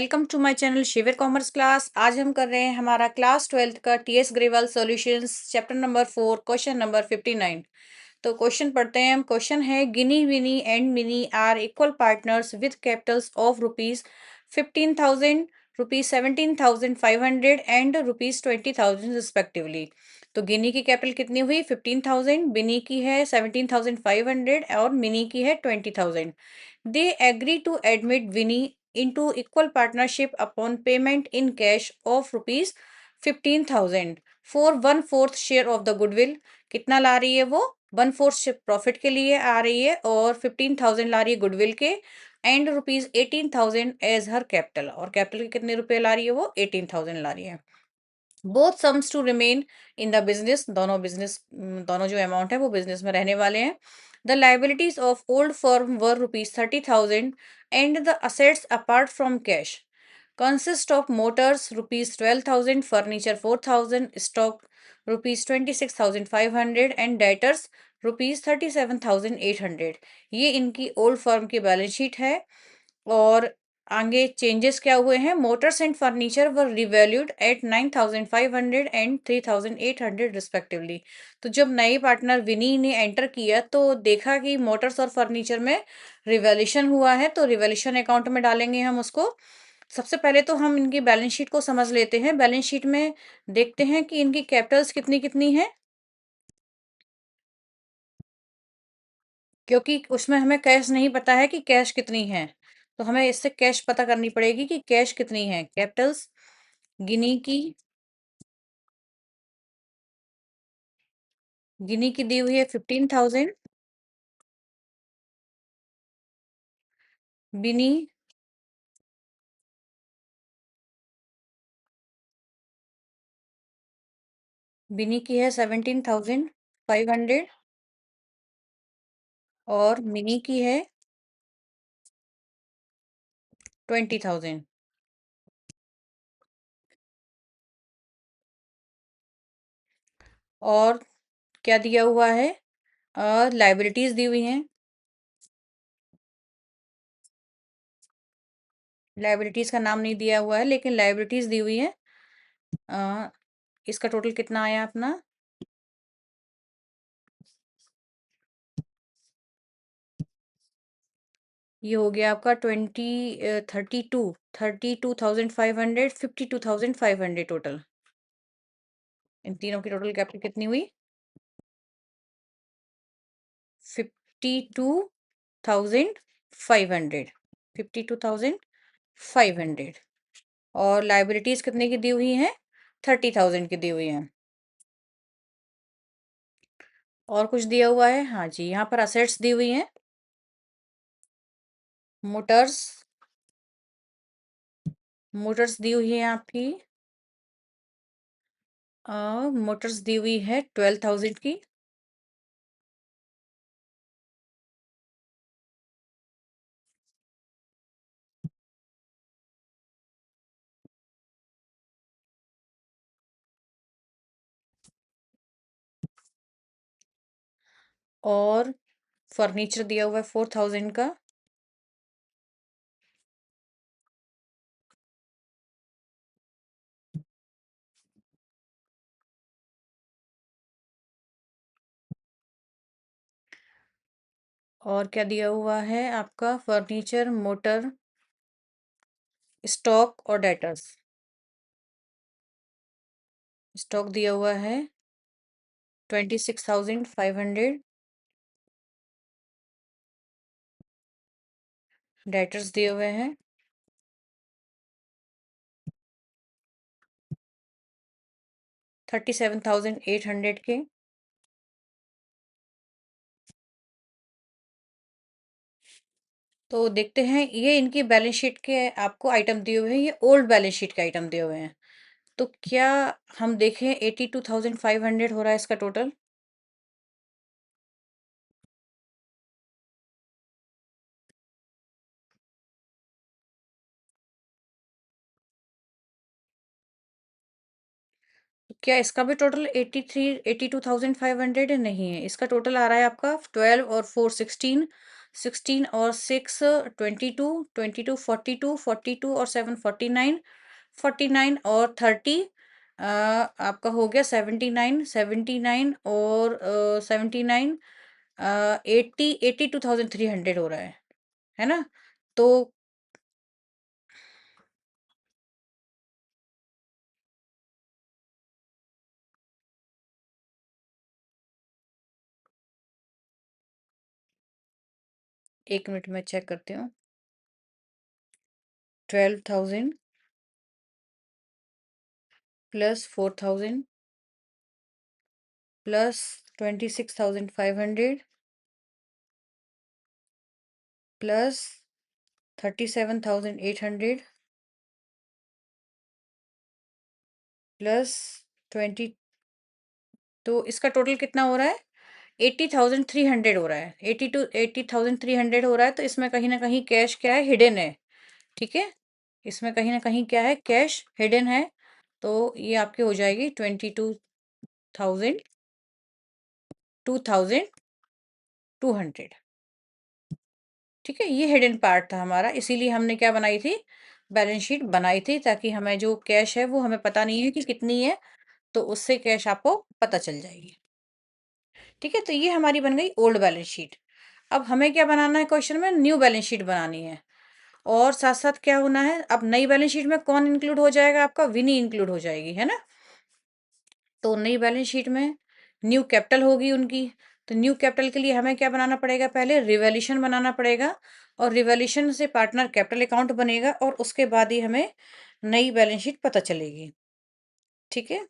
Welcome to my channel Shivir commerce class. आज हम कर रहे हैं हमारा क्लास 12th का TS Grewal solutions chapter number 4 question number 59। तो क्वेश्चन पढ़ते हैं हम। क्वेश्चन है Gini Vini and Mini are equal partners with capitals of rupees 15,000, rupees 17,500 and rupees 20,000 respectively. तो गिनी की कैपिटल कितनी हुई 15,000, बिनी की है 17,500 और मिनी की है 20,000। They agree to admit Winnie into equal partnership upon payment in cash of rupees 15,000 for 1/4 share of the goodwill। कितना ला रही है वो 1/4 प्रॉफिट के लिए आ रही है और 15,000 ला रही है गुडविल के and rupees 18,000 as her capital. और कैपिटल के कितने रुपए ला रही है वो 18,000 ला रही है। Both sums to remain in the business, दोनों जो अमाउंट है वो बिजनेस में रहने वाले हैं। The liabilities of old firm were rupees 30,000 and the assets apart from cash consist of motors rupees 12,000, furniture 4,000, stock rupees 26,500 and debtors rupees 37,800। ये इनकी ओल्ड फर्म की बैलेंस शीट है। और आगे चेंजेस क्या हुए हैं, motors and furniture were revalued at 9,500 and 3,800 respectively. तो जब नए पार्टनर विनी ने एंटर किया तो देखा कि मोटर्स और फर्नीचर में रिवैल्यूशन हुआ है, तो रिवैल्यूशन अकाउंट में डालेंगे हम उसको। सबसे पहले तो हम इनकी बैलेंस शीट को समझ लेते हैं। बैलेंस शीट में देखते हैं कि इनकी कैपिटल्स कितनी कितनी है, क्योंकि उसमें हमें कैश नहीं पता है कि कैश कितनी है। तो हमें इससे कैश पता करनी पड़ेगी कि कैश कितनी है। कैपिटल्स गिनी की दी हुई है 15,000, बिनी बिनी की है 17,500 और मिनी की है 20,000। और क्या दिया हुआ है, लाइबिलिटीज दी हुई हैं। लाइबिलिटीज का नाम नहीं दिया हुआ है लेकिन लाइबिलिटीज दी हुई है। अ, इसका टोटल कितना आया अपना, ये हो गया आपका 32,500, 52,500 टोटल। इन तीनों की टोटल कैपिटल कितनी हुई 52,500, 52,500। और लाइबिलिटीज कितने की दी हुई हैं 30,000 की दी हुई हैं। और कुछ दिया हुआ है, हाँ जी, यहाँ पर असेट्स दी हुई हैं। मोटर्स मोटर्स दी हुई है आपकी, मोटर्स दी हुई है 12,000 की। और फर्नीचर दिया हुआ है 4,000 का। और क्या दिया हुआ है आपका, फर्नीचर, मोटर, स्टॉक और डेटर्स। स्टॉक दिया हुआ है 26,500, डेटर्स दिए हुए हैं 37,800 के। तो देखते हैं, ये इनकी बैलेंस शीट के आपको आइटम दिए हुए हैं, ये ओल्ड बैलेंस शीट के आइटम दिए हुए हैं। तो क्या हम देखें 82,500 हो रहा है इसका टोटल। तो क्या इसका भी टोटल 82,500 नहीं है, इसका टोटल आ रहा है आपका 12 और 4 16, 16 और 6 22, 22 42, 42 और 7 49, 49 और 30 आपका हो गया 79, 79 और 79 82,300 हो रहा है ना। तो एक मिनट में चेक करती हूँ। 12,000 प्लस 4,000 प्लस 26,500 प्लस 37,800 प्लस 20, तो इसका टोटल कितना हो रहा है? 80,300 हो रहा है। 80,300 हो रहा है। तो इसमें कहीं ना कहीं कैश क्या है, हिडन है। ठीक है, इसमें कहीं ना कहीं क्या है, कैश हिडन है। तो ये आपकी हो जाएगी 22,000, 2,200। ठीक है, ये हिडन पार्ट था हमारा, इसीलिए हमने क्या बनाई थी, बैलेंस शीट बनाई थी, ताकि हमें जो कैश है वो हमें पता नहीं है कि कितनी है, तो उससे कैश आपको पता चल जाएगी। ठीक है, तो ये हमारी बन गई ओल्ड बैलेंस शीट। अब हमें क्या बनाना है, क्वेश्चन में न्यू बैलेंस शीट बनानी है। और साथ साथ क्या होना है, अब नई बैलेंस शीट में कौन इंक्लूड हो जाएगा, आपका विनी इंक्लूड हो जाएगी, है ना। तो नई बैलेंस शीट में न्यू कैपिटल होगी उनकी। तो न्यू कैपिटल के लिए हमें क्या बनाना पड़ेगा, पहले रिवैल्यूएशन बनाना पड़ेगा। और रिवैल्यूएशन से पार्टनर कैपिटल अकाउंट बनेगा, और उसके बाद ही हमें नई बैलेंस शीट पता चलेगी। ठीक है,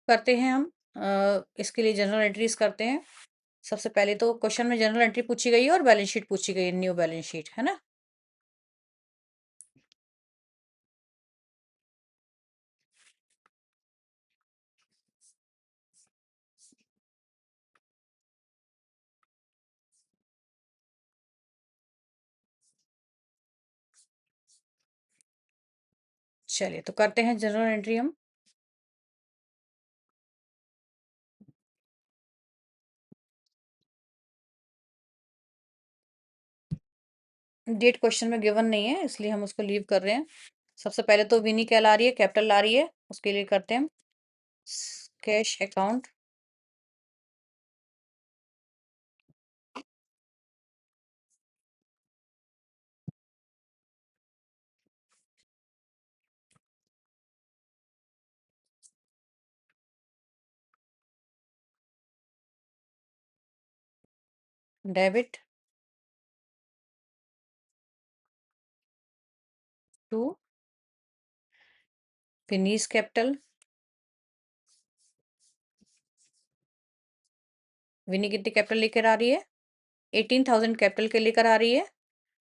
करते हैं हम। इसके लिए जनरल एंट्रीज करते हैं। सबसे पहले तो क्वेश्चन में जनरल एंट्री पूछी गई है और बैलेंस शीट पूछी गई है, न्यू बैलेंस शीट, है ना। चलिए, तो करते हैं जनरल एंट्री हम। डेट क्वेश्चन में गिवन नहीं है, इसलिए हम उसको लीव कर रहे हैं। सबसे पहले तो विनी क्या ला रही है, कैपिटल ला रही है, उसके लिए करते हैं हम cash account, debit to Vini's capital. Vini कितनी कैपिटल लेकर आ रही है, 18,000 कैपिटल के लेकर आ रही है,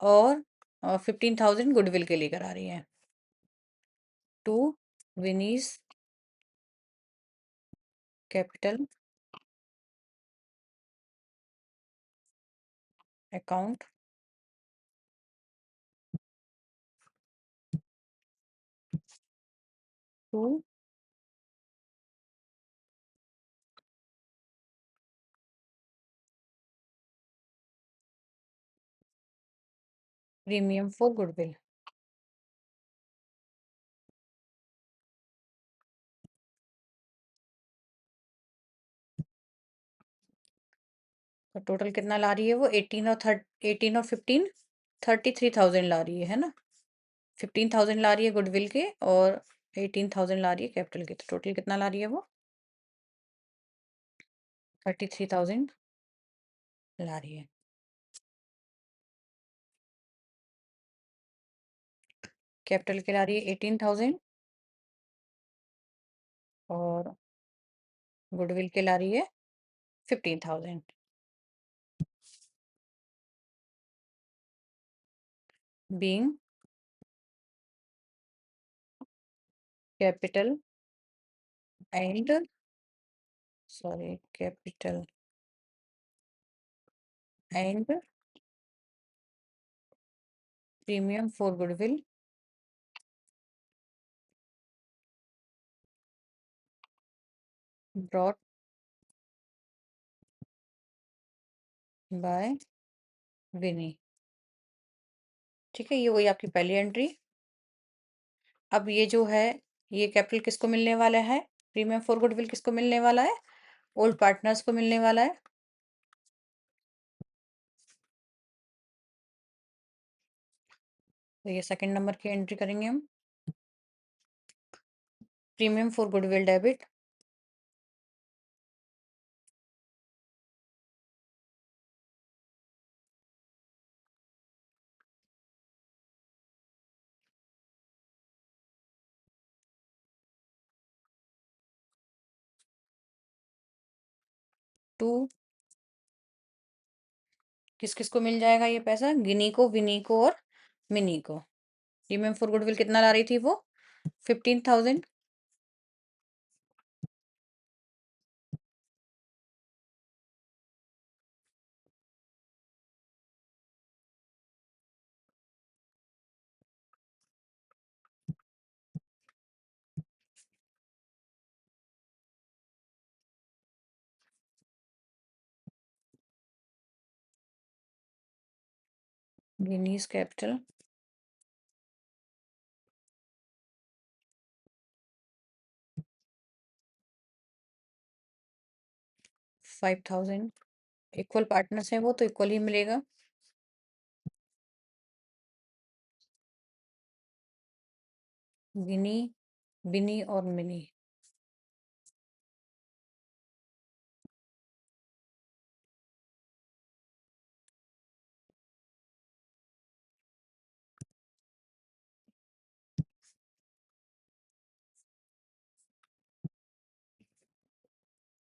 और 15,000 गुडविल के लेकर आ रही है। To Vini's capital account to premium for goodwill. तो टोटल कितना ला रही है वो, 18 और 15, 33,000 ला रही है ना। 15,000 ला रही है गुडविल के, और 18,000 ला रही है कैपिटल के, तो टोटल कितना ला रही है वो, 33,000 ला रही है। कैपिटल के ला रही है 18,000, और गुडविल के ला रही है 15,000। Being capital and, sorry, capital and premium for goodwill brought by Vini. ठीक है, ये वही आपकी पहली एंट्री। अब ये जो है, ये कैपिटल किसको मिलने वाला है? प्रीमियम फॉर गुडविल किसको मिलने वाला है? ओल्ड पार्टनर्स को मिलने वाला है। तो ये सेकंड नंबर की एंट्री करेंगे हम। Premium for goodwill debit 2। किस किस को मिल जाएगा ये पैसा? गिनी को, विनी को और मिनी को। प्रीमियम फॉर गुडविल कितना ला रही थी वो? 15,000। Guinness capital 5,000। इक्वल पार्टनर्स हैं वो, तो इक्वल ही मिलेगा। गिनी, बिनी और मिनी।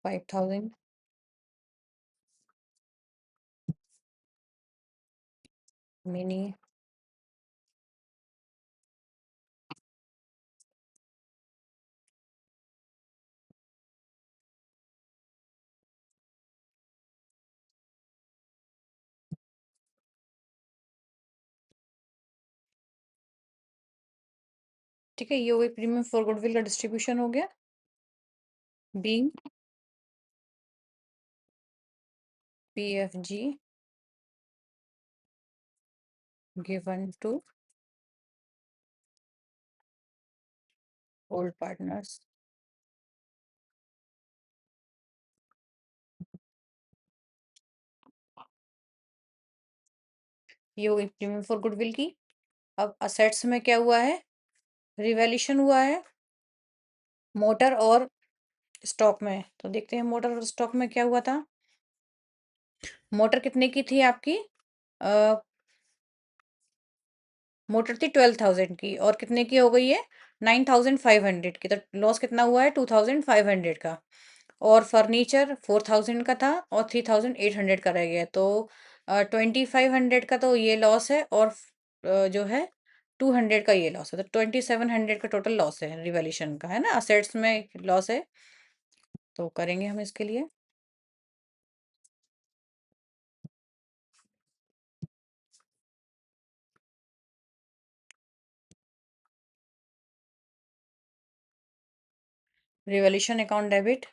5,000 मिनी, ठीक है, ये वही प्रीमियम फॉर गुडविल का डिस्ट्रीब्यूशन हो गया। Being PFG given to old partners। ये हुई प्रीमियम फॉर गुडविल की। अब असेट्स में क्या हुआ है? रिवैल्यूएशन हुआ है मोटर और स्टॉक में। तो देखते हैं मोटर और स्टॉक में क्या हुआ था। मोटर कितने की थी आपकी? अ, मोटर थी 12,000 की, और कितने की हो गई है? 9,500 की। तो लॉस कितना हुआ है? 2,500 का। और फर्नीचर 4,000 का था और 3,800 का रह गया। तो 2,500 का तो ये लॉस है, और जो है 200 का ये लॉस है। तो 2,700 का टोटल लॉस है रिवैल्यूएशन का, है ना? असेट्स में लॉस है। तो करेंगे हम इसके लिए रिवॉल्यूशन अकाउंट डेबिट।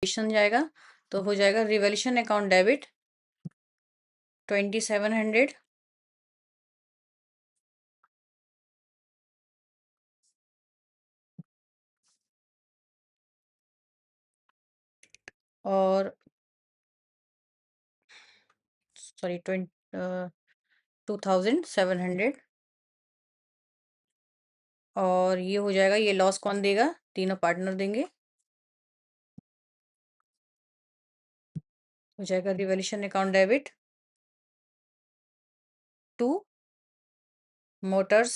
जाएगा, तो हो जाएगा रिवॉल्यूशन अकाउंट डेबिट 2,700। और सॉरी 2,700। और ये हो जाएगा, ये लॉस कौन देगा? तीनों पार्टनर देंगे। हो जाएगा revaluation account debit to motors.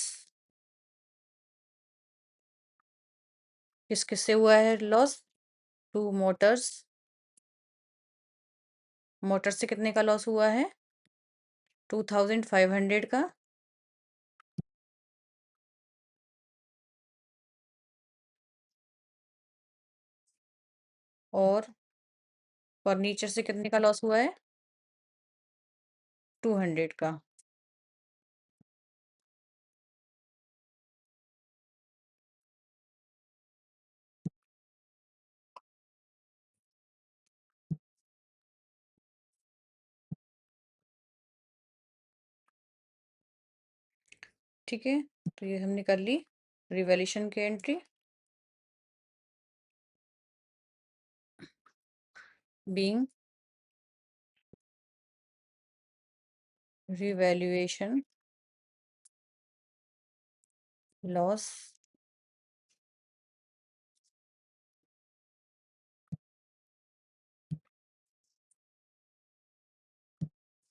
किस किस से हुआ है लॉस? To Motors. मोटर से कितने का लॉस हुआ है? 2,500 का। और फर्नीचर से कितने का लॉस हुआ है? 200 का। ठीक है, तो ये हमने कर ली रिवैल्यूएशन की entry. Being revaluation loss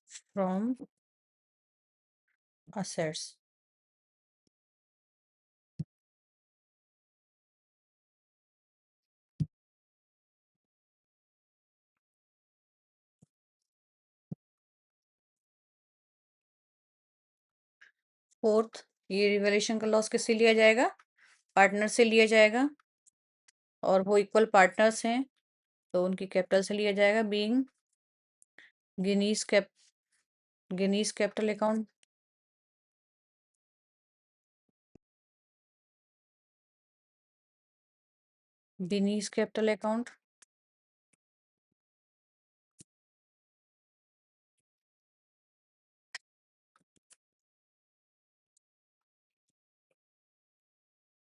from assets। Fourth, ये रिवैल्यूएशन का लॉस किससे लिया जाएगा? पार्टनर से लिया जाएगा, और वो इक्वल पार्टनर्स हैं तो उनकी कैपिटल से लिया जाएगा। Being Guinness cap Guinness capital account. Guinness capital account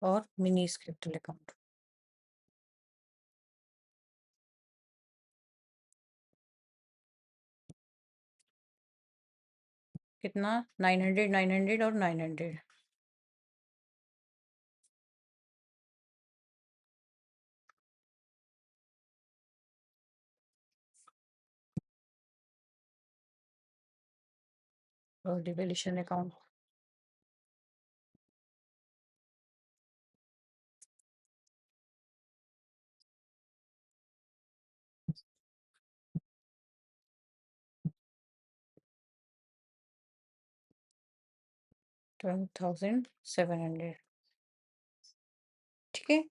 और मिनीज कैपिटल अकाउंट। कितना? 900, 900 और 900। और डिवेल्यूशन अकाउंट 12,700। ठीक है,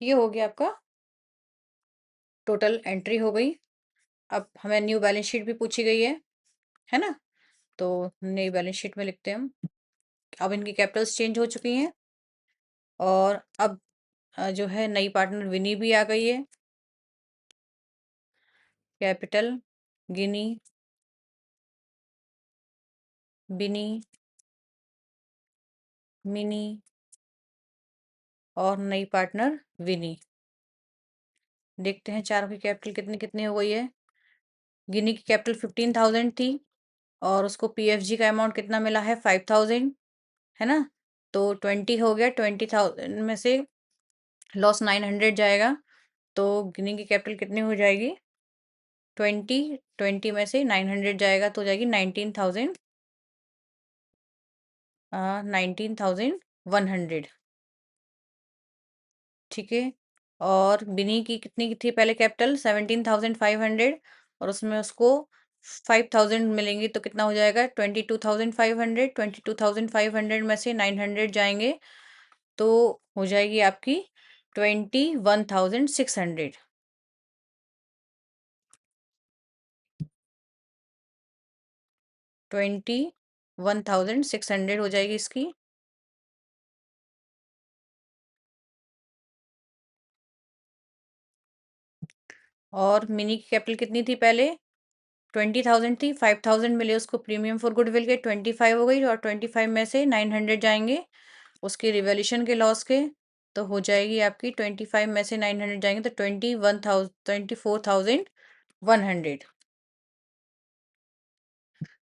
ये हो गया आपका, टोटल एंट्री हो गई। अब हमें न्यू बैलेंस शीट भी पूछी गई है ना? तो नई बैलेंस शीट में लिखते हैं हम। अब इनकी कैपिटल्स चेंज हो चुकी हैं, और अब जो है नई पार्टनर विनी भी आ गई है। कैपिटल गिनी, बिनी, मिनी और नई पार्टनर विनी। देखते हैं चारों की कैपिटल कितनी कितनी हो गई है। गिनी की कैपिटल 15,000 थी, और उसको पीएफजी का अमाउंट कितना मिला है? 5,000, है ना? तो 20 हो गया, 20,000 में से लॉस 900 जाएगा, तो गिनी की कैपिटल कितनी हो जाएगी? 20 में से 900 जाएगा तो हो जाएगी 19,000, 19,100। ठीक है, और बिनी की कितनी की थी पहले कैपिटल? 17,500, और उसमें उसको 5,000 मिलेंगी, तो कितना हो जाएगा? 22,500। 22,500 में से 900 जाएंगे तो हो जाएगी आपकी 21,600। 21,600 हो जाएगी इसकी। और मिनी की कैपिटल कितनी थी पहले? 20,000 थी, 5,000 मिले उसको प्रीमियम फॉर गुडविल के, 25 हो गई, और 25 में से 900 जाएंगे उसके रिवैल्यूएशन के लॉस के, तो हो जाएगी आपकी 25 में से 900 जाएंगे तो 24,100।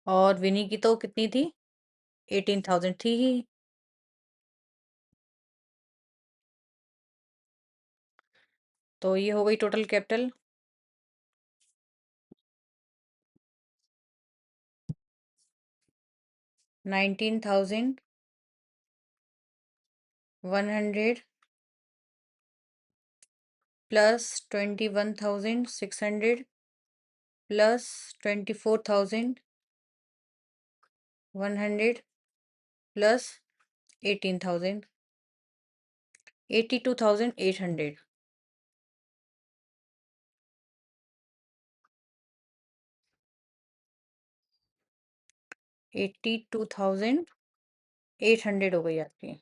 और विनी की तो कितनी थी? 18,000 थी ही। तो ये हो गई total capital. 19,100 plus 21,600 plus 24,100 plus 18,000, 82,800। 82,800 हो गई आपकी।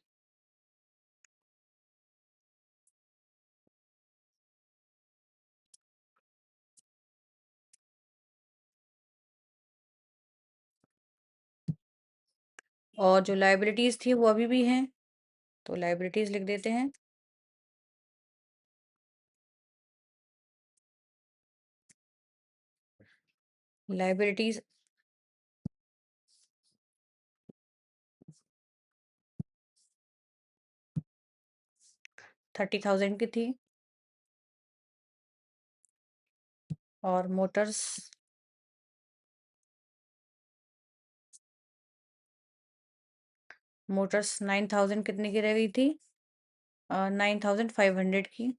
और जो लाइबिलिटीज थी वो अभी भी हैं, तो लाइबिलिटीज लिख देते हैं। लाइबिलिटीज 30,000 की थी। और मोटर्स 9,000 कितने की रह गई थी? 9,500 की।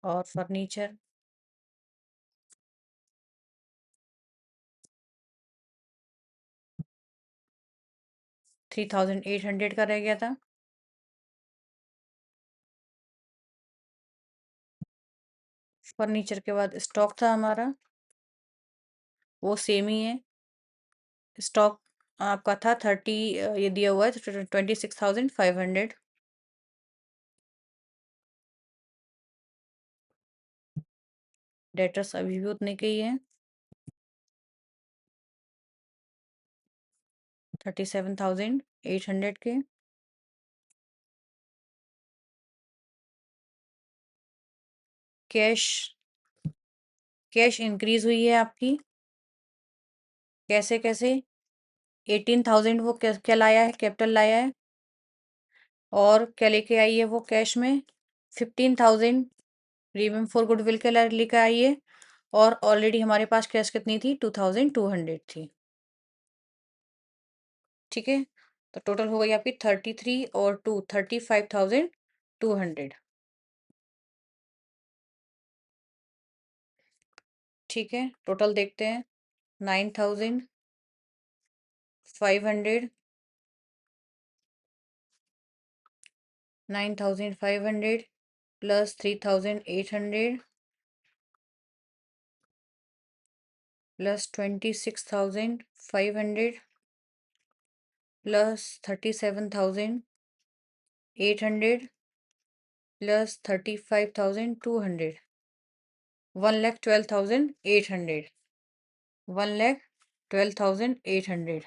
और फर्नीचर 3,800 का रह गया था। फर्नीचर के बाद स्टॉक था हमारा, वो सेम ही है। स्टॉक आपका था 30, ये दिया हुआ है 26,500। डेटर्स अभी भी उतने के ही हैं, 37,800 के। कैश कैश इंक्रीज हुई है आपकी। कैसे कैसे? 18,000 वो क्या क्या लाया है, कैपिटल लाया है। और क्या लेके आई है वो कैश में? 15,000 प्रीमियम फॉर गुडविल के लेके आई है। और ऑलरेडी हमारे पास कैश कितनी थी? 2,200 थी। ठीक है, तो टोटल हो गई आपकी 33 और 2 35,200। ठीक है, टोटल देखते हैं। 9,500, 9,500 प्लस 3,800 प्लस 26,500 प्लस 37,800 प्लस 35,200, 1,12,800, 1,12,800।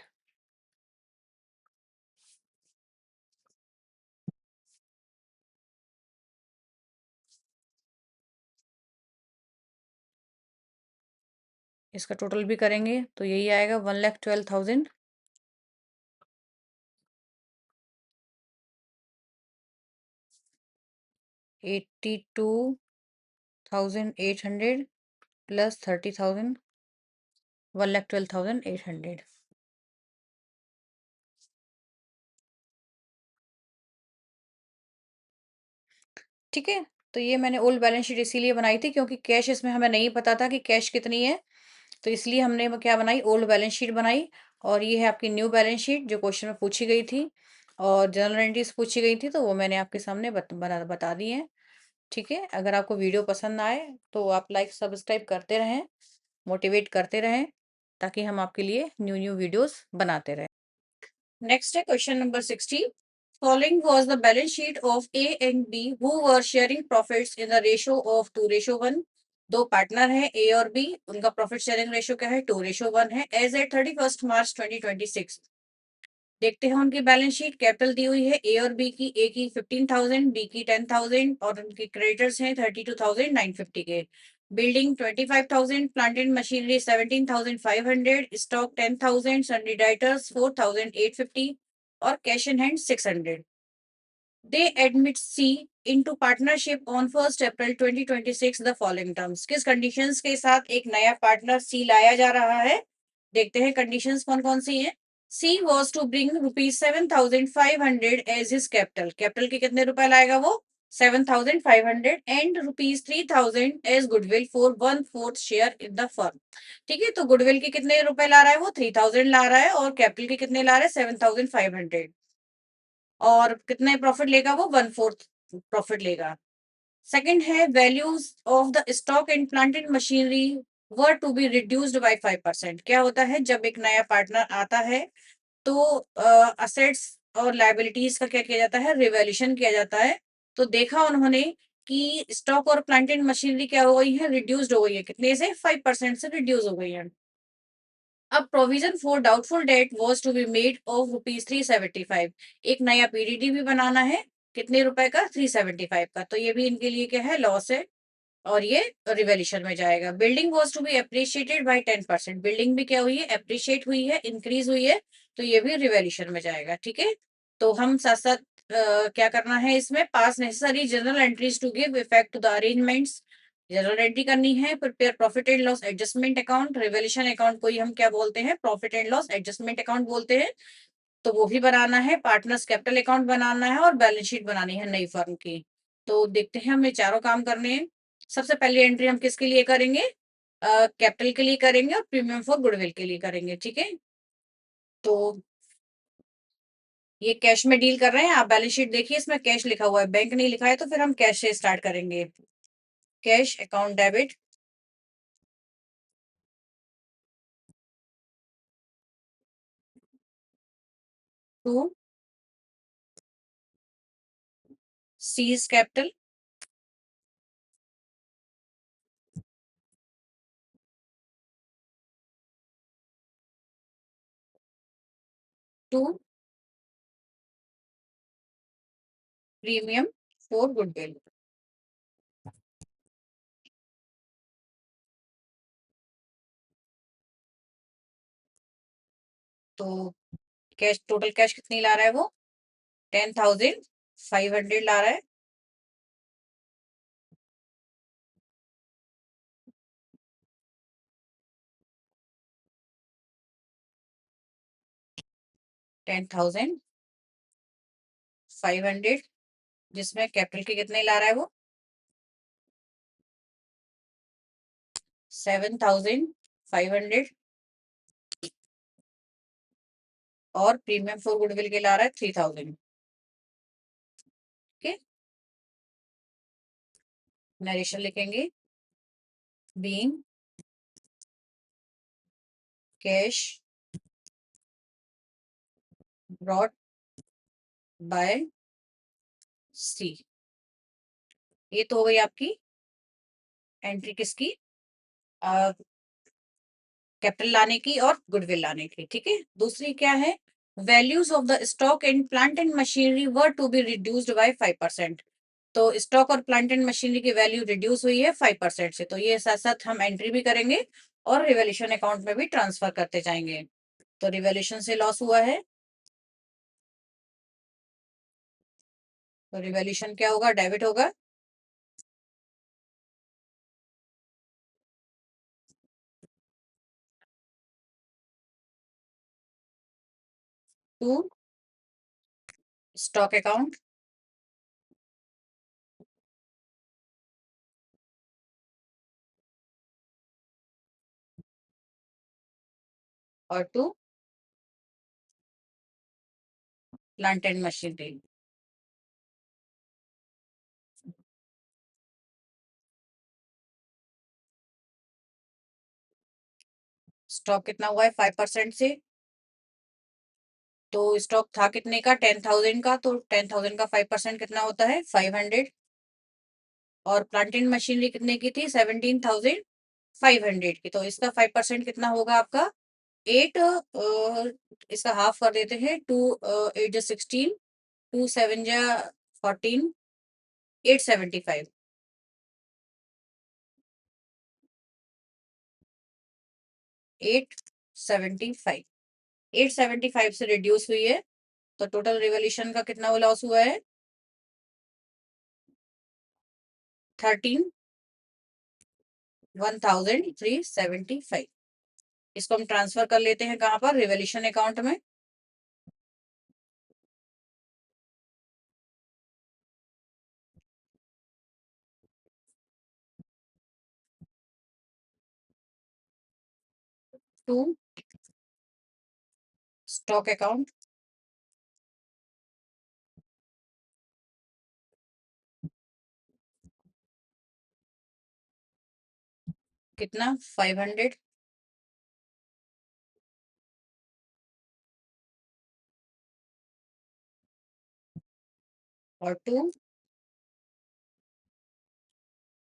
इसका टोटल भी करेंगे तो यही आएगा 1,12,000। 82,800 प्लस 30,000, 1,12,800। ठीक है, तो ये मैंने ओल्ड बैलेंस शीट इसीलिए बनाई थी क्योंकि कैश इसमें हमें नहीं पता था कि कैश कितनी है, तो इसलिए हमने वो क्या बनाई, ओल्ड बैलेंस शीट बनाई। और ये है आपकी न्यू बैलेंस शीट जो क्वेश्चन में पूछी गई थी, और जनरल एंट्रीज पूछी गई थी, तो वो मैंने आपके सामने बता दी है। ठीक है, अगर आपको वीडियो पसंद आए तो आप लाइक सब्सक्राइब करते रहें, मोटिवेट करते रहें, ताकि हम आपके लिए न्यू न्यू वीडियोस बनाते रहें। नेक्स्ट है question number 16। Following was the balance sheet of A and B who were sharing profits in the ratio of 2:1। दो पार्टनर हैं ए और बी, उनका प्रॉफिट शेयरिंग रेशियो क्या है? 2:1 है। एज एट 31 मार्च 2026। देखते हैं उनकी बैलेंस शीट। कैपिटल दी हुई है ए और बी की, ए की 15,000, बी की 10,000, और उनके क्रेडिटर्स हैं 32,950 के। Building 25,000, plant and machinery 17,500, stock 10,000, सन्डी dieters 4,850 और cash in hand 600। They admit C into partnership on 1st April 2026 the following terms। किस कंडीशंस के साथ एक नया पार्टनर सी लाया जा रहा है? देखते हैं कंडीशंस कौन कौन सी हैं। C was to bring ₹7,500 as his capital। Capital के कितने रुपए लाएगा वो? 7,500 and ₹3,000 as goodwill for 1/4 share in the firm। ठीक है, तो गुडविल के कितने रुपए ला रहा है वो? 3,000 ला रहा है, और कैपिटल के कितने ला रहा है? 7,500। और कितने प्रॉफिट लेगा वो? 1/4 प्रॉफिट लेगा। सेकंड है values of the stock and plant and machinery were to be reduced by 5%। क्या होता है जब एक नया पार्टनर आता है तो असेट्स और लायबिलिटीज का क्या किया जाता है, रिवैल्यूएशन किया जाता है। तो देखा उन्होंने कि स्टॉक और प्लांट एंड मशीनरी क्या हो गई है, रिड्यूस्ड हो गई है, कितने से, 5% से रिड्यूस हो गई है। अब provision for doubtful debt was to be made of ₹375। एक नया पीडीडी भी बनाना है, कितने रुपए का, 375 का। तो ये भी इनके लिए क्या है, लॉस है और ये रिवैल्यूएशन में जाएगा। Building was to be appreciated by 10%। Building भी क्या हुई है, अप्रिशिएट हुई है, इंक्रीज हुई है, तो ये भी रिवैल्यूएशन में जाएगा। ठीक है, तो हम साथ साथ क्या करना है इसमें, pass necessary journal entries to give effect to the arrangements. Journal entry करनी है, prepare profit and loss adjustment account. Revaluation account को ही हम क्या बोलते हैं, profit and loss adjustment account बोलते हैं। तो वो भी बनाना है, पार्टनर्स कैपिटल अकाउंट बनाना है और बैलेंस शीट बनानी है नई फर्म की। तो देखते हैं हमें चारों काम करने हैं। सबसे पहली एंट्री हम किसके लिए करेंगे, कैपिटल के लिए करेंगे और प्रीमियम फॉर गुडविल के लिए करेंगे। ठीक है, तो ये कैश में डील कर रहे हैं। आप बैलेंस शीट देखिए, इसमें कैश लिखा हुआ है, बैंक नहीं लिखा है, तो फिर हम कैश से स्टार्ट करेंगे। Cash account debit to C's capital to premium for goodwill. तो कैश, टोटल कैश कितनी ला रहा है वो, 10,500 ला रहा है। 10,500, जिसमें कैपिटल के कितने ला रहा है वो, 7,500, और प्रीमियम फॉर गुडविल के ला रहा है 3,000। ठीक है, नरेशन लिखेंगे, बीइंग कैश ब्रॉट बाय सी। ये तो हो गई आपकी एंट्री किसकी, कैपिटल लाने की और गुडविल लाने की। ठीक है, दूसरी क्या है, values of the stock and plant and machinery were to be reduced by 5%। तो स्टॉक और प्लांट एंड मशीनरी की वैल्यू रिड्यूस हुई है 5% से। तो ये साथ साथ हम एंट्री भी करेंगे और रिवैल्यूएशन अकाउंट में भी ट्रांसफर करते जाएंगे। तो रिवैल्यूएशन से लॉस हुआ है, तो रिवैल्यूएशन क्या होगा, डेबिट होगा। टू स्टॉक अकाउंट और to plant and machinery. Stock कितना हुआ है 5% से, तो स्टॉक था कितने का, 10,000 का, तो 10,000 का 5% कितना होता है, 500। और प्लांट एंड मशीनरी कितने की थी, 17,500 की, तो इसका 5% कितना होगा आपका, 8। इसका हाफ कर देते हैं, 2 8 जा 16, 2 7 जा 14, 875। 875, 875 से रिड्यूस हुई है। तो टोटल रिवॉल्यूशन का कितना लॉस हुआ है, 13,1,375। इसको हम ट्रांसफर कर लेते हैं कहाँ पर, रिवॉल्यूशन अकाउंट में। टू स्टॉक अकाउंट कितना 500 और 2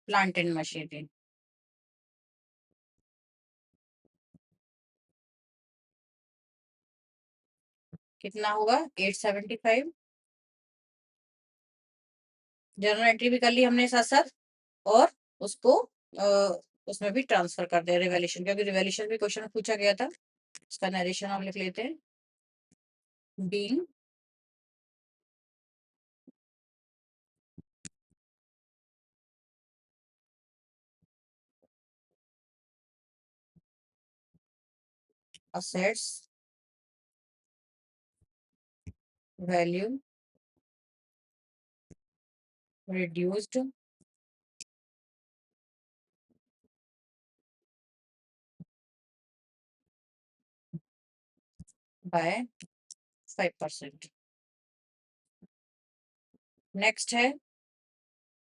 प्लांट एंड मशीनरी। कितना होगा 875। जर्नल एंट्री भी कर ली हमने साथ साथ, और उसको उसमें भी ट्रांसफर कर दे रिवैल्यूएशन, क्योंकि रिवैल्यूएशन भी क्वेश्चन पूछा गया था। इसका नरेशन हम लिख लेते हैं। Being assets value reduced by 5%। Next है,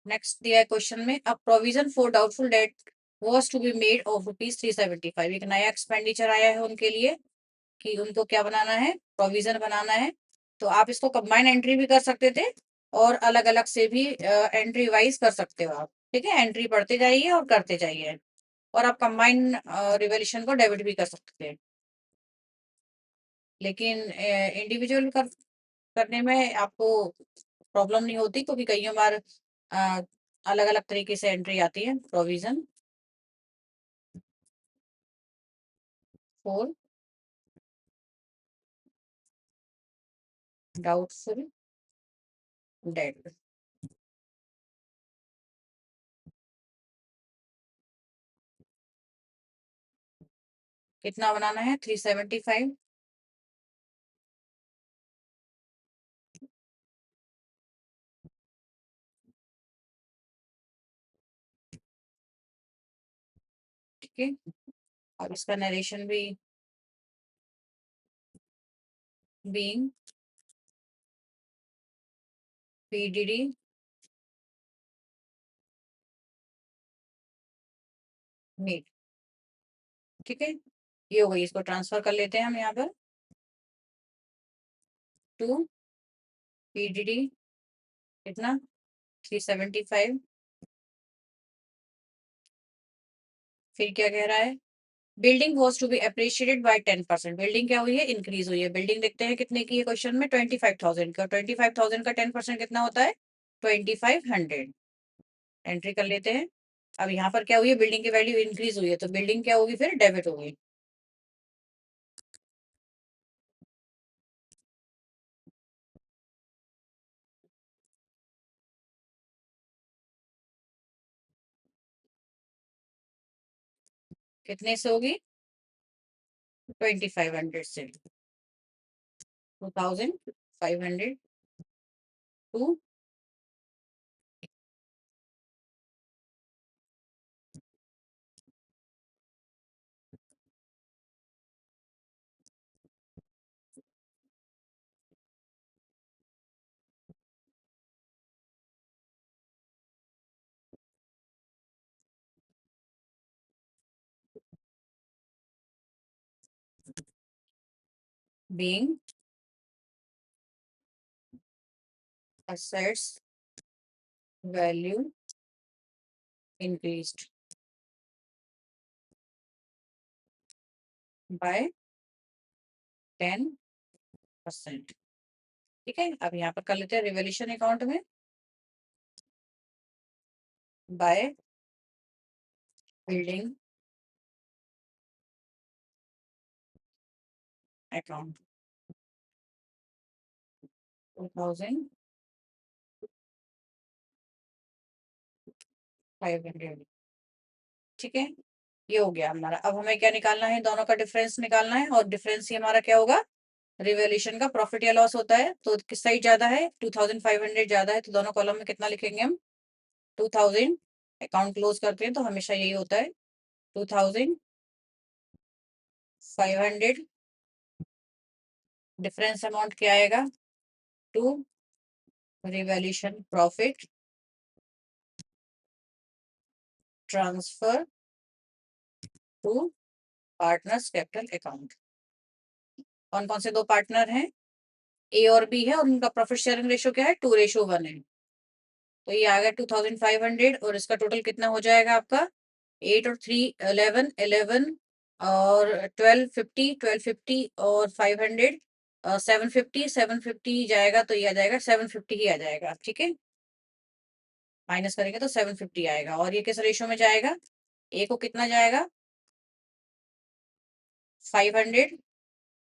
नेक्स्ट दिया है क्वेश्चन में, a provision for doubtful debt was to be made of ₹375। एक नया एक्सपेंडिचर आया है उनके लिए कि उनको क्या बनाना है, प्रोविजन बनाना है। तो आप इसको कंबाइन एंट्री भी कर सकते थे और अलग अलग से भी एंट्री वाइज कर सकते हो आप। ठीक है, एंट्री पढ़ते जाइए और करते जाइए, और आप कंबाइन रिवोल्यूशन को डेबिट भी कर सकते हैं। लेकिन इंडिविजुअल करने में आपको प्रॉब्लम नहीं होती, क्योंकि कई बार अलग अलग तरीके से एंट्री आती है। Provision for doubtful date. कितना बनाना है 375। ठीक है, और इसका नरेशन भी बीइंग पीडीडी मेड। ठीक है, ये हो गई, इसको ट्रांसफर कर लेते हैं हम यहाँ पर टू पीडीडी। कितना 375। फिर क्या कह रहा है, building was to be appreciated by 10%। Building क्या हुई है, इंक्रीज हुई है। बिल्डिंग देखते हैं कितने की है क्वेश्चन में, 25,000 का। 25,000 का 10% कितना होता है, 2500। एंट्री कर लेते हैं। अब यहाँ पर क्या हुई है, बिल्डिंग की वैल्यू इंक्रीज हुई है, तो बिल्डिंग क्या होगी, फिर डेबिट होगी। कितने से होगी, 2500 से। 2500 to being assets value increased by 10%। ठीक है, अब यहाँ पर कर लेते हैं रिवोल्यूशन अकाउंट में, बाय बिल्डिंग अकाउंट 2500। ठीक है, ये हो गया हमारा। अब हमें क्या निकालना है, दोनों का डिफरेंस निकालना है, और डिफरेंस ही हमारा क्या होगा, रिवोल्यूशन का प्रॉफिट या लॉस होता है। तो किस साइड ज्यादा है, 2500 ज्यादा है, तो दोनों कॉलम में कितना लिखेंगे हम, 2000। अकाउंट क्लोज करते हैं तो हमेशा यही होता है, 2500। डिफरेंस अमाउंट क्या आएगा, to revaluation profit transfer to partners capital account. कौन कौन से दो पार्टनर हैं? ए और बी है, और उनका प्रॉफिट शेयरिंग रेशो क्या है? 2:1 है। तो ये आ गया 2500, और इसका टोटल कितना हो जाएगा आपका? 8 और 3 11, 11 और 1250, 1250 और 500, 750, 750 जाएगा तो ये आ जाएगा 750 ही आ जाएगा। ठीक है, माइनस करेंगे तो 750 आएगा। और ये किस रेशो में जाएगा? ए को कितना जाएगा? 500,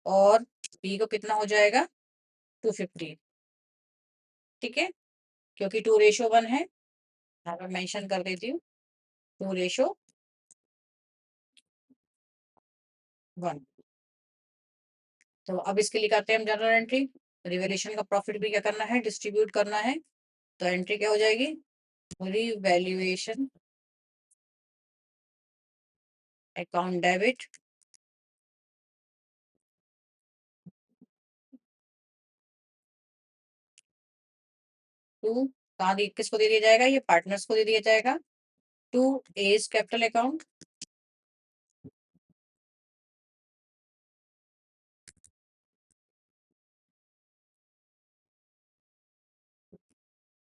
और बी को कितना हो जाएगा? 250। ठीक है, क्योंकि 2:1 है, यहाँ पर मेंशन कर देती हूँ, 2:1। तो अब इसके लिए करते हैं हम जनरल एंट्री। रिवैल्यूएशन का प्रॉफिट भी क्या करना है? डिस्ट्रीब्यूट करना है। तो एंट्री क्या हो जाएगी? रिवैल्यूएशन अकाउंट डेबिट टू, कहाँ किसको दे दिया जाएगा? ये पार्टनर्स को दे दिया जाएगा। टू एज कैपिटल अकाउंट,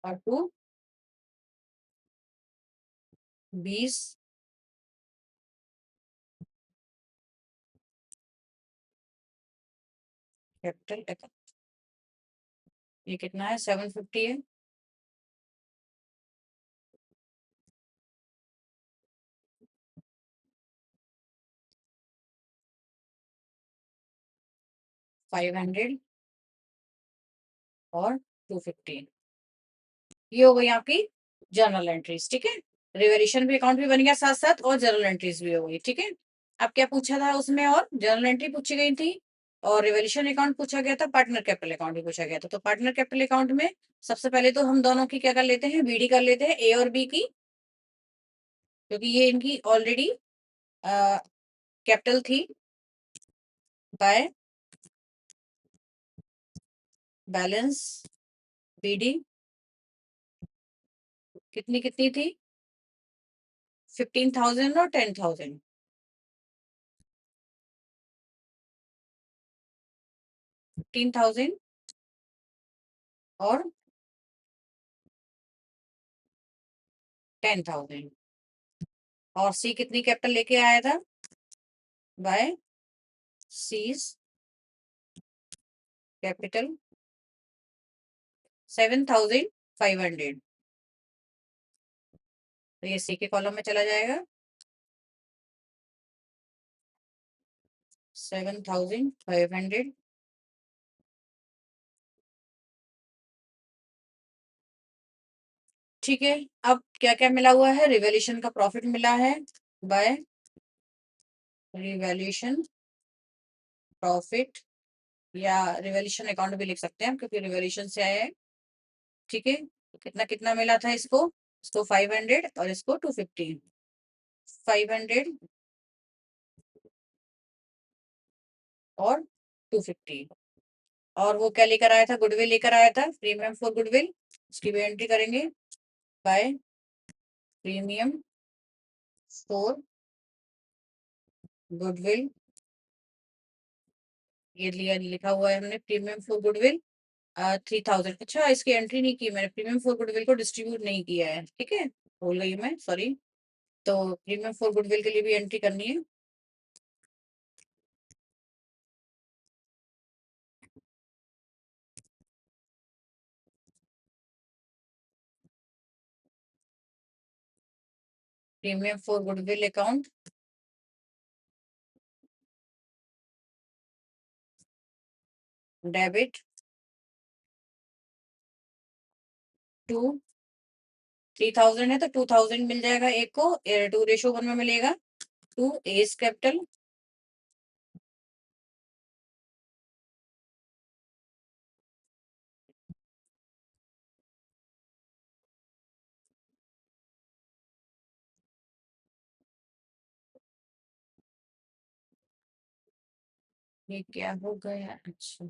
और टू बीस कैपिटल अकाउंट। ये कितना है? 750 है। 500 और 250। ये हो गई आपकी जर्नल एंट्रीज। ठीक है, रिवेल्यूशन भी अकाउंट भी बन गया साथ साथ, और जर्नल एंट्रीज भी हो गई। ठीक है, अब क्या पूछा था उसमें? और जर्नल एंट्री पूछी गई थी, और रिवेल्यूशन अकाउंट पूछा गया था, पार्टनर कैपिटल अकाउंट भी पूछा गया था। तो पार्टनर कैपिटल अकाउंट में सबसे पहले तो हम दोनों की क्या कर लेते हैं? बीडी कर लेते हैं, ए और बी की, क्योंकि ये इनकी ऑलरेडी कैपिटल थी बाय बैलेंस। बीडी कितनी कितनी थी? 15,000 और 10,000। 15,000 और 10,000। और सी कितनी कैपिटल लेके आया था? By C's capital 7,500। तो ये सी के कॉलम में चला जाएगा। 7,500। ठीक है, अब क्या क्या मिला हुआ है? रिवैल्यूएशन का प्रॉफिट मिला है बाय रिवैल्यूएशन प्रॉफिट, या रिवैल्यूएशन अकाउंट भी लिख सकते हैं हम, क्योंकि रिवैल्यूएशन से आया है। ठीक है, कितना कितना मिला था इसको? इसको 500 और इसको 250। 500 और 250। और वो क्या लेकर आया था? गुडविल लेकर आया था, प्रीमियम फॉर गुडविल। उसकी भी एंट्री करेंगे बाय प्रीमियम फॉर गुडविल। ये लिया, लिखा हुआ है हमने प्रीमियम फॉर गुडविल 3,000। अच्छा, इसकी एंट्री नहीं की मैंने, प्रीमियम फॉर गुडविल को डिस्ट्रीब्यूट नहीं किया है। ठीक है, भूल गई मैं, सॉरी। तो प्रीमियम फॉर गुडविल के लिए भी एंट्री करनी है। Premium for goodwill account debit to 3,000 है, तो 2,000 मिल जाएगा एक को, 2:1 में मिलेगा। टू एज कैपिटल ये क्या हो गया? अच्छा,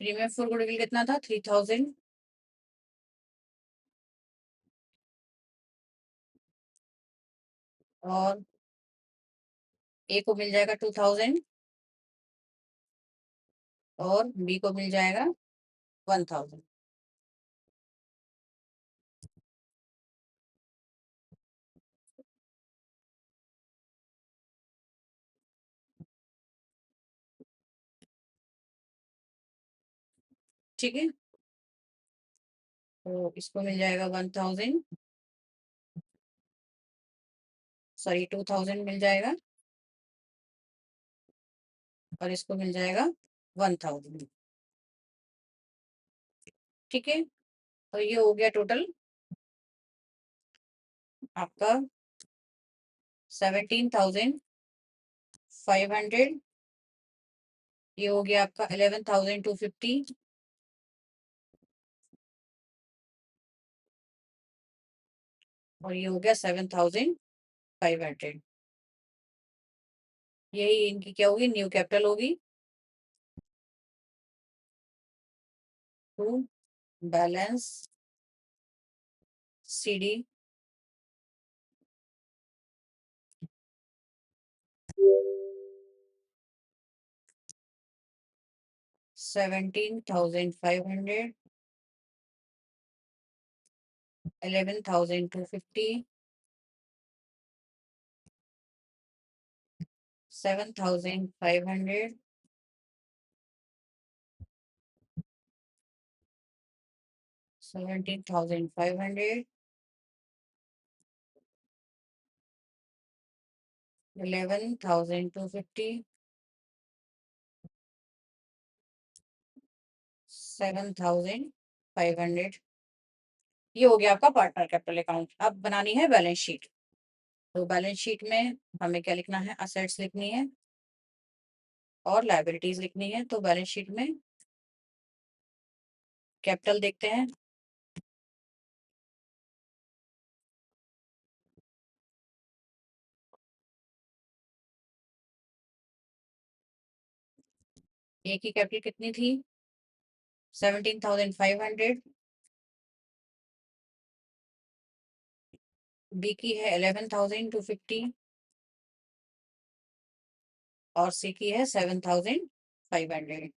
प्रीमियम फॉर गुडविल कितना था? 3000। और ए को मिल जाएगा 2000 और बी को मिल जाएगा 1000। ठीक है, तो इसको मिल जाएगा 1000, सॉरी 2000 मिल जाएगा, और इसको मिल जाएगा 1000। ठीक है, तो ये हो गया टोटल आपका 17,500। ये हो गया आपका 11,250, और ये हो गया 7,500। यही इनकी क्या होगी? न्यू कैपिटल होगी टू बैलेंस सीडी 17,500, 11,250, 7,500, 17,500, 11,250, 7,500। ये हो गया आपका पार्टनर कैपिटल अकाउंट। अब बनानी है बैलेंस शीट। तो बैलेंस शीट में हमें क्या लिखना है? असेट्स लिखनी है और लायबिलिटीज लिखनी है। तो बैलेंस शीट में कैपिटल देखते हैं। ए की कैपिटल कितनी थी? 17,500। बी की है 11,250 और सी की है 7,500।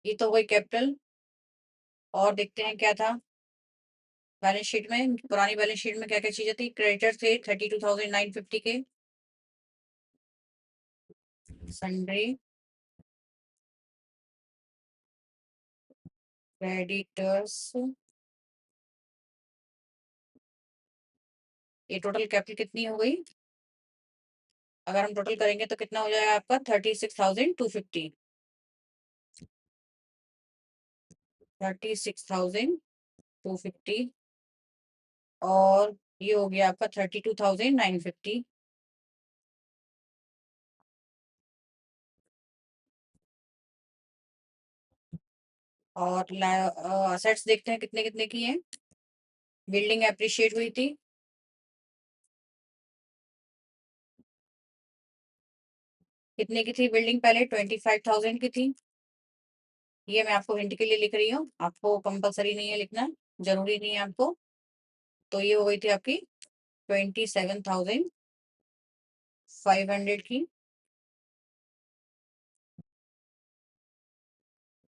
ये तो वही कैपिटल। और देखते हैं क्या था बैलेंस शीट में। पुरानी बैलेंस शीट में क्या क्या चीजें थी? क्रेडिटर थे 32,950 के, सन्ड्री क्रेडिटर्स। ये टोटल कैपिटल कितनी हो गई? अगर हम टोटल करेंगे तो कितना हो जाएगा आपका? 36,250। 36,250 और ये हो गया आपका 32,950। और असेट्स देखते हैं कितने कितने की है। बिल्डिंग एप्रिशिएट हुई थी, कितने की थी बिल्डिंग? पहले 25,000 की थी। ये मैं आपको हिंट के लिए लिख रही हूँ, आपको कंपलसरी नहीं है लिखना, जरूरी नहीं है आपको। तो ये हो गई थी आपकी 27,500 की।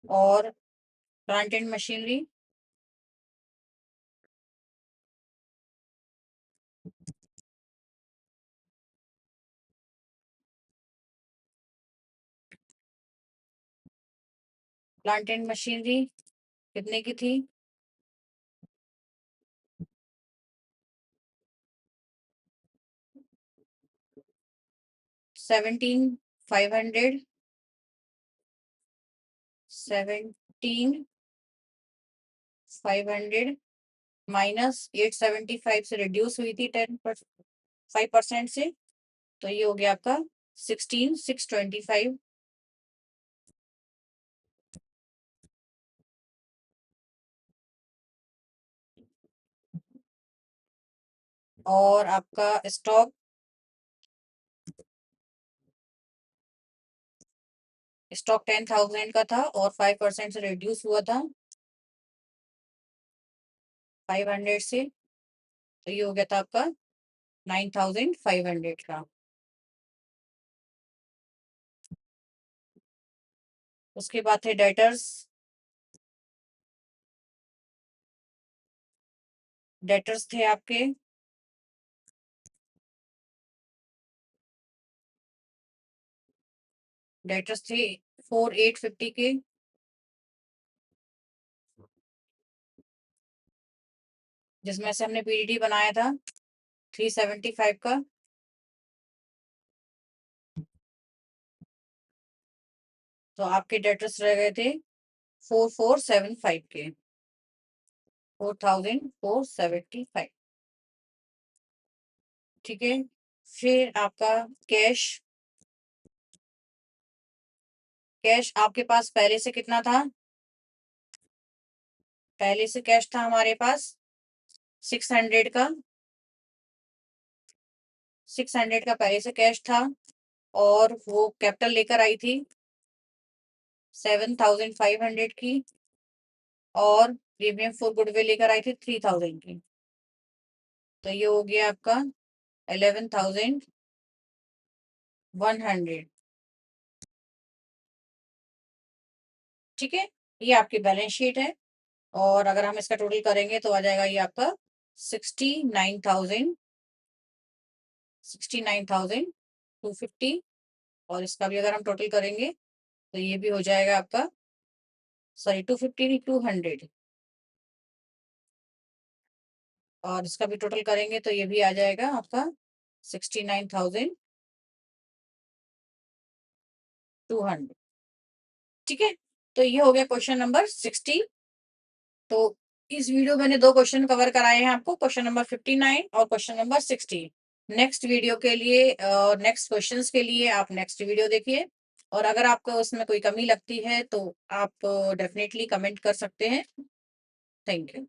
और plant and machinery plant and machinery कितने की थी? 17,500, 17,500 माइनस 875 से रिड्यूस हुई थी 5% से। तो ये हो गया आपका 16,625। और आपका स्टॉक स्टॉक 10,000 का था और 5% से रिड्यूस हुआ था 500 से, तो ये हो गया था आपका 9,500 का। उसके बाद थे डेटर्स। डेटर्स थे आपके डेटर्स थे 4,850 के, जिसमें से हमने पीडीडी बनाया था 375 का। तो आपके डेटर्स रह गए थे 4,475 के, 4,475। ठीक है। फिर आपका कैश। कैश आपके पास पहले से कितना था? पहले से कैश था हमारे पास 600 का। 600 का पहले से कैश था, और वो कैपिटल लेकर आई थी 7,500 की, और प्रीमियम फॉर गुडविल लेकर आई थी 3,000 की। तो ये हो गया आपका 11,100। ठीक है, ये आपकी बैलेंस शीट है। और अगर हम इसका टोटल करेंगे तो आ जाएगा ये आपका 69,250। और इसका भी अगर हम टोटल करेंगे तो ये भी हो जाएगा आपका, सॉरी 250 नहीं 200। और इसका भी टोटल करेंगे तो ये भी आ जाएगा आपका 69,200। ठीक है, तो ये हो गया क्वेश्चन नंबर 60। तो इस वीडियो में मैंने दो क्वेश्चन कवर कराए हैं आपको, क्वेश्चन नंबर 59 और क्वेश्चन नंबर 60। नेक्स्ट वीडियो के लिए, नेक्स्ट क्वेश्चंस के लिए आप नेक्स्ट वीडियो देखिए। और अगर आपको उसमें कोई कमी लगती है तो आप डेफिनेटली कमेंट कर सकते हैं। Thank you.